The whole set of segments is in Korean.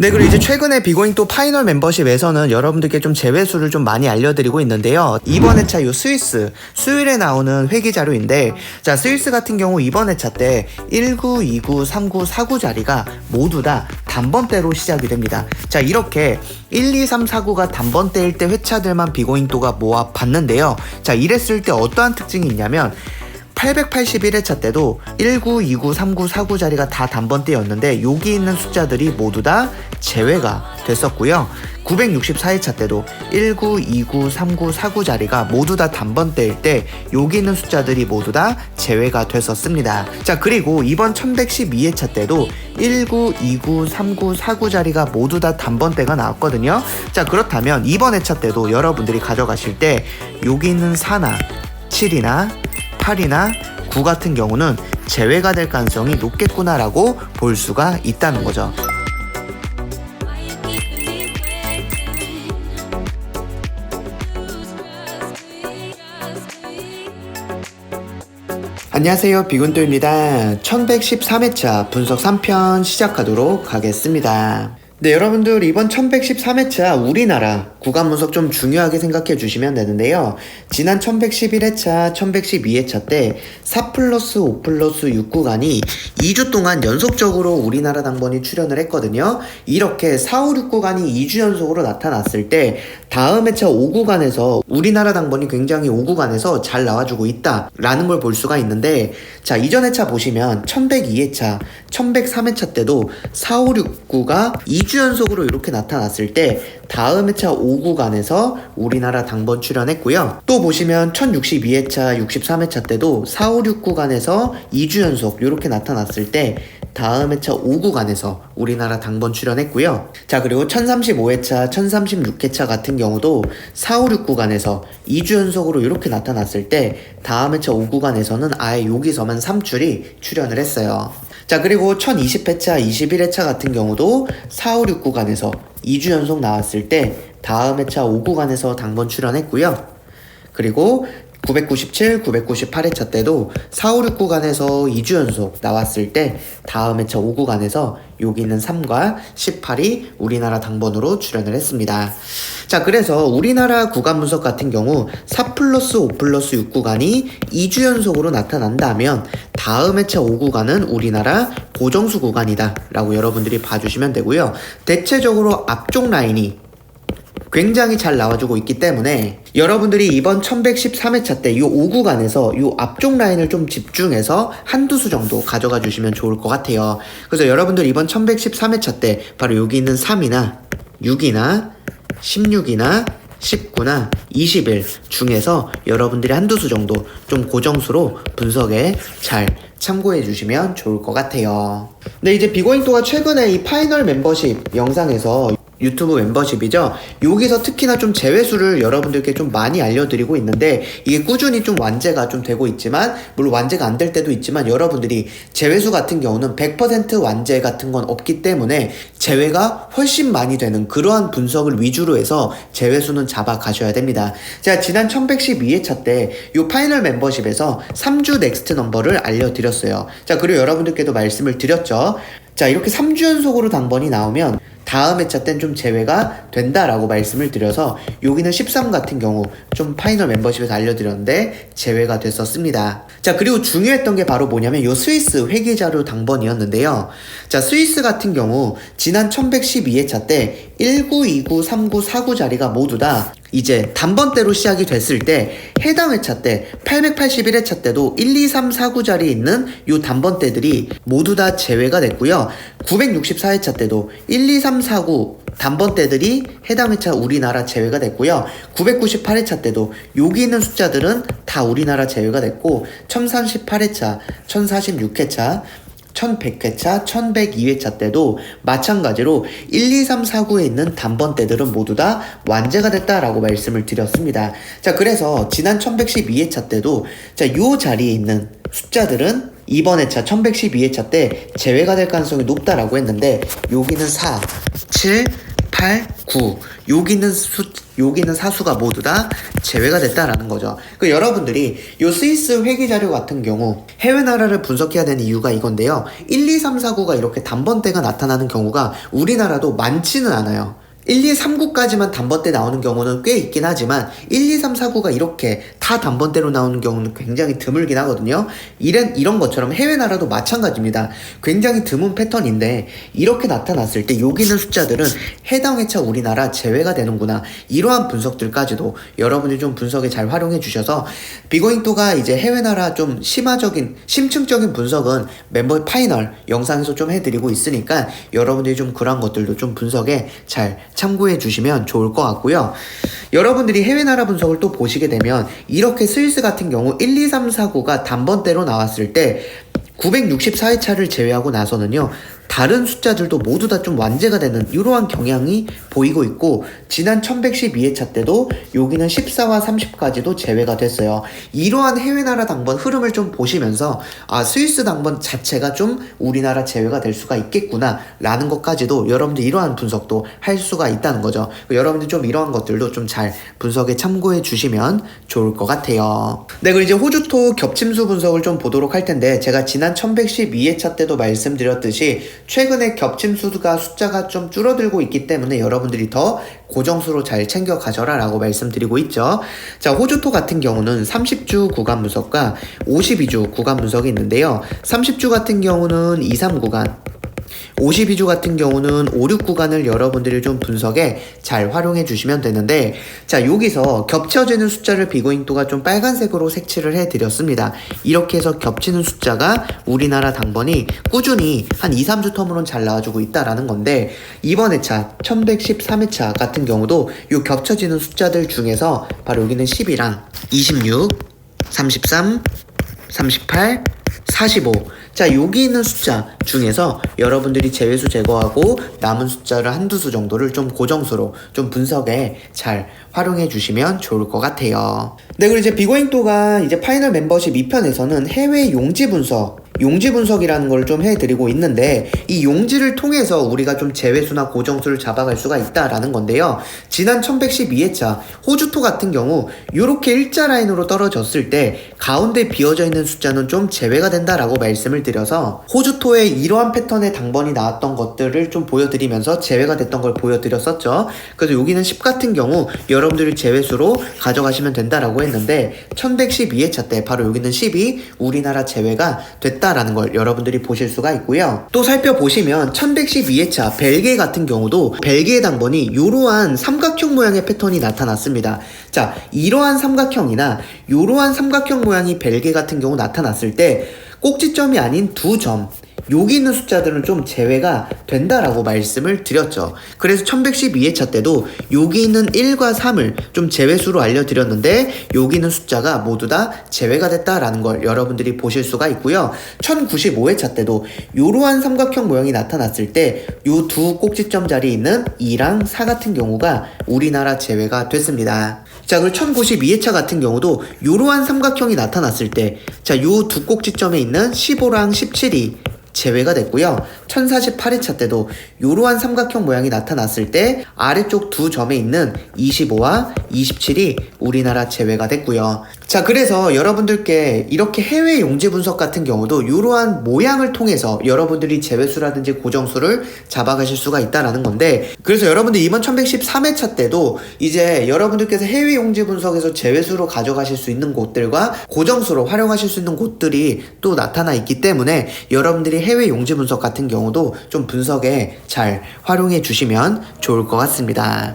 네, 그리고 이제 최근에 비고잉 또 파이널 멤버십에서는 여러분들께 좀 제외수를 좀 많이 알려드리고 있는데요. 이번 회차 요 스위스, 수요일에 나오는 회기 자료인데, 자, 스위스 같은 경우 이번 회차 때 19, 29, 39, 49 자리가 모두 다 단번대로 시작이 됩니다. 자, 이렇게 1, 2, 3, 4구가 단번대일 때 회차들만 비고잉도가 모아 봤는데요. 자, 이랬을 때 어떠한 특징이 있냐면, 881회차 때도 19, 29, 39, 49 자리가 다 단번대였는데 여기 있는 숫자들이 모두 다 제외가 됐었고요. 964회차 때도 19, 29, 39, 49 자리가 모두 다 단번대일 때 여기 있는 숫자들이 모두 다 제외가 됐었습니다. 자, 그리고 이번 1112회차 때도 19, 29, 39, 49 자리가 모두 다 단번대가 나왔거든요. 자, 그렇다면 이번 회차 때도 여러분들이 가져가실 때 여기 있는 4나 7이나 8이나 9 같은 경우는 제외가 될 가능성이 높겠구나라고 볼 수가 있다는 거죠. 안녕하세요, 비군도입니다. 1113회차 분석 3편 시작하도록 하겠습니다. 네, 여러분들 이번 1113회차 우리나라 구간 분석 좀 중요하게 생각해 주시면 되는데요. 지난 1111회차, 1112회차 때 4+5+6 구간이 2주 동안 연속적으로 우리나라 당번이 출연을 했거든요. 이렇게 4, 5, 6 구간이 2주 연속으로 나타났을 때 다음 회차 5구간에서 우리나라 당번이 굉장히 5구간에서 잘 나와주고 있다라는 걸 볼 수가 있는데, 자, 이전 회차 보시면 1102회차, 1103회차 때도 4, 5, 6구가 2주 연속으로 이렇게 나타났을 때 다음 회차 5구간에서 우리나라 당번 출연했고요. 또 보시면 1062회차, 63회차 때도 4, 5, 6구간에서 2주 연속 이렇게 나타났을 때 다음 회차 5구간에서 우리나라 당번 출연했고요. 자, 그리고 1035회차, 1036회차 같은 경우도 4, 5, 6구간에서 2주 연속으로 이렇게 나타났을 때 다음 회차 5구간에서는 아예 여기서만 3출이 출연을 했어요. 자, 그리고 1020회차, 21회차 같은 경우도 4, 5, 6구간에서 2주 연속 나왔을 때 다음 회차 5구간에서 당번 출연했고요. 그리고 997, 998회차 때도 4, 5, 6구간에서 2주 연속 나왔을 때 다음 회차 5구간에서 여기 있는 3과 18이 우리나라 당번으로 출연을 했습니다. 자, 그래서 우리나라 구간 분석 같은 경우 4+5+6 구간이 2주 연속으로 나타난다면 다음 회차 5구간은 우리나라 고정수 구간이다 라고 여러분들이 봐주시면 되고요. 대체적으로 앞쪽 라인이 굉장히 잘 나와주고 있기 때문에 여러분들이 이번 1113회차 때 이 5구간에서 이 앞쪽 라인을 좀 집중해서 한두 수 정도 가져가 주시면 좋을 것 같아요. 그래서 여러분들 이번 1113회차 때 바로 여기 있는 3이나 6이나 16이나 19나 21 중에서 여러분들이 한두 수 정도 좀 고정수로 분석에 잘 참고해 주시면 좋을 것 같아요. 네, 이제 비고잉도가 최근에 이 파이널 멤버십 영상에서 유튜브 멤버십이죠. 여기서 특히나 좀 제외수를 여러분들께 좀 많이 알려드리고 있는데 이게 꾸준히 좀 완제가 좀 되고 있지만, 물론 완제가 안 될 때도 있지만 여러분들이 제외수 같은 경우는 100% 완제 같은 건 없기 때문에 제외가 훨씬 많이 되는 그러한 분석을 위주로 해서 제외수는 잡아 가셔야 됩니다. 제가 지난 1112회차 때 이 파이널 멤버십에서 3주 넥스트 넘버를 알려드렸어요. 자, 그리고 여러분들께도 말씀을 드렸죠. 자, 이렇게 3주 연속으로 당번이 나오면 다음 회차 땐 좀 제외가 된다라고 말씀을 드려서 여기는 13 같은 경우 좀 파이널 멤버십에서 알려드렸는데 제외가 됐었습니다. 자, 그리고 중요했던 게 바로 뭐냐면 요 스위스 회계자료 당번이었는데요. 자, 스위스 같은 경우 지난 1112회차 때 19, 29, 39, 49 자리가 모두 다 이제 단번대로 시작이 됐을 때 해당 회차 때 881회차 때도 1, 2, 3, 49 자리에 있는 요 단번대들이 모두 다 제외가 됐고요. 964회차 때도 1, 2, 3, 49 단번대들이 해당 회차 우리나라 제외가 됐고요. 998회차 때도 여기 있는 숫자들은 다 우리나라 제외가 됐고 1038회차, 1046회차 1100회차, 1102회차 때도 마찬가지로 1, 2, 3, 4구에 있는 단번대들은 모두 다 완제가 됐다라고 말씀을 드렸습니다. 자, 그래서 지난 1112회차 때도 자, 요 자리에 있는 숫자들은 이번 회차 1112회차 때 제외가 될 가능성이 높다라고 했는데 여기는 4, 7, 8, 9 여기는 사수가 모두 다 제외가 됐다라는 거죠. 그 여러분들이 요 스위스 회계 자료 같은 경우 해외 나라를 분석해야 되는 이유가 이건데요. 1, 2, 3, 4, 9가 이렇게 단번대가 나타나는 경우가 우리나라도 많지는 않아요. 1, 2, 3, 9까지만 단번대 나오는 경우는 꽤 있긴 하지만 1, 2, 3, 4, 9가 이렇게 다 단번대로 나오는 경우는 굉장히 드물긴 하거든요. 이런 것처럼 해외 나라도 마찬가지입니다. 굉장히 드문 패턴인데 이렇게 나타났을 때 여기 있는 숫자들은 해당 회차 우리나라 제외가 되는구나. 이러한 분석들까지도 여러분이 좀 분석에 잘 활용해 주셔서 비고잉토가 이제 해외 나라 좀 심층적인 분석은 멤버 파이널 영상에서 좀 해드리고 있으니까 여러분들이 좀 그런 것들도 좀 분석에 잘 참고해 주시면 좋을 것 같고요. 여러분들이 해외 나라 분석을 또 보시게 되면 이렇게 스위스 같은 경우 1, 2, 3, 4, 9가 단번대로 나왔을 때 964회차를 제외하고 나서는요. 다른 숫자들도 모두 다 좀 완제가 되는 이러한 경향이 보이고 있고 지난 1112회차 때도 여기는 14와 30까지도 제외가 됐어요. 이러한 해외 나라 당번 흐름을 좀 보시면서 스위스 당번 자체가 좀 우리나라 제외가 될 수가 있겠구나 라는 것까지도 여러분들 이러한 분석도 할 수가 있다는 거죠. 여러분들 좀 이러한 것들도 좀 잘 분석에 참고해 주시면 좋을 것 같아요. 네, 그리고 이제 호주토 겹침수 분석을 좀 보도록 할 텐데 제가 지난 1112회차 때도 말씀드렸듯이 최근에 겹침수가 숫자가 좀 줄어들고 있기 때문에 여러분들이 더 고정수로 잘 챙겨 가져라 라고 말씀드리고 있죠. 자, 호주토 같은 경우는 30주 구간 분석과 52주 구간 분석이 있는데요. 30주 같은 경우는 2, 3 구간 52주 같은 경우는 5, 6 구간을 여러분들이 좀 분석에 잘 활용해 주시면 되는데 자, 여기서 겹쳐지는 숫자를 비고잉토가 좀 빨간색으로 색칠을 해 드렸습니다. 이렇게 해서 겹치는 숫자가 우리나라 당번이 꾸준히 한 2, 3주 텀으로는 잘 나와주고 있다라는 건데 이번 회차 1113회차 같은 경우도 이 겹쳐지는 숫자들 중에서 바로 여기는 10이랑 26, 33, 38, 45. 자, 여기 있는 숫자 중에서 여러분들이 제외수 제거하고 남은 숫자를 한두 수 정도를 좀 고정수로 좀 분석에 잘 활용해 주시면 좋을 것 같아요. 네, 그리고 이제 비고잉토가 이제 파이널 멤버십 2편에서는 해외 용지 분석이라는 걸 좀 해드리고 있는데 이 용지를 통해서 우리가 좀 제외수나 고정수를 잡아갈 수가 있다라는 건데요. 지난 1112회차 호주토 같은 경우 이렇게 일자 라인으로 떨어졌을 때 가운데 비어져 있는 숫자는 좀 제외가 된다라고 말씀을 드려서 호주토의 이러한 패턴의 당번이 나왔던 것들을 좀 보여드리면서 제외가 됐던 걸 보여드렸었죠. 그래서 여기는 10 같은 경우 여러분들이 제외수로 가져가시면 된다라고 했는데 1112회차 때 바로 여기는 10이 우리나라 제외가 됐다라는 걸 여러분들이 보실 수가 있고요. 또 살펴보시면 1112회차 벨기에 같은 경우도 벨기에 당번이 이러한 삼각형 모양의 패턴이 나타났습니다. 자, 이러한 삼각형이나 이러한 삼각형 모양이 벨기에 같은 경우 나타났을 때 꼭지점이 아닌 두 점 여기 있는 숫자들은 좀 제외가 된다라고 말씀을 드렸죠. 그래서 1112회차 때도 여기 있는 1과 3을 좀 제외수로 알려드렸는데 여기 있는 숫자가 모두 다 제외가 됐다라는 걸 여러분들이 보실 수가 있고요. 1095회차 때도 이러한 삼각형 모양이 나타났을 때 이 두 꼭지점 자리에 있는 2랑 4 같은 경우가 우리나라 제외가 됐습니다. 자, 그리고 1092회차 같은 경우도 이러한 삼각형이 나타났을 때 자, 이 두 꼭지점에 있는 15랑 17이 제외가 됐고요. 1048회차 때도 이러한 삼각형 모양이 나타났을 때 아래쪽 두 점에 있는 25와 27이 우리나라 제외가 됐고요. 자, 그래서 여러분들께 이렇게 해외 용지 분석 같은 경우도 이러한 모양을 통해서 여러분들이 제외수라든지 고정수를 잡아가실 수가 있다라는 건데 그래서 여러분들 이번 1113회차 때도 이제 여러분들께서 해외 용지 분석에서 제외수로 가져가실 수 있는 곳들과 고정수로 활용하실 수 있는 곳들이 또 나타나 있기 때문에 여러분들이 해외 용지 분석 같은 경우도 좀 분석에 잘 활용해 주시면 좋을 것 같습니다.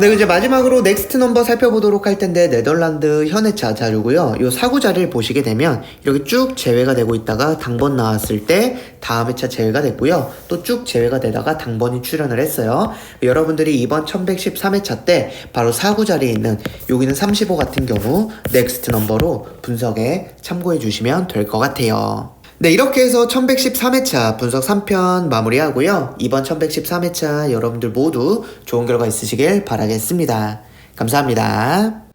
네, 이제 마지막으로 넥스트 넘버 살펴보도록 할 텐데 네덜란드 현해차 자료고요. 이 사구 자리를 보시게 되면 이렇게 쭉 제외가 되고 있다가 당번 나왔을 때 다음 회차 제외가 됐고요. 또 쭉 제외가 되다가 당번이 출현을 했어요. 여러분들이 이번 1113회차 때 바로 사구 자리에 있는 여기는 35 같은 경우 넥스트 넘버로 분석에 참고해 주시면 될 것 같아요. 네, 이렇게 해서 1113회차 분석 3편 마무리하고요. 이번 1113회차 여러분들 모두 좋은 결과 있으시길 바라겠습니다. 감사합니다.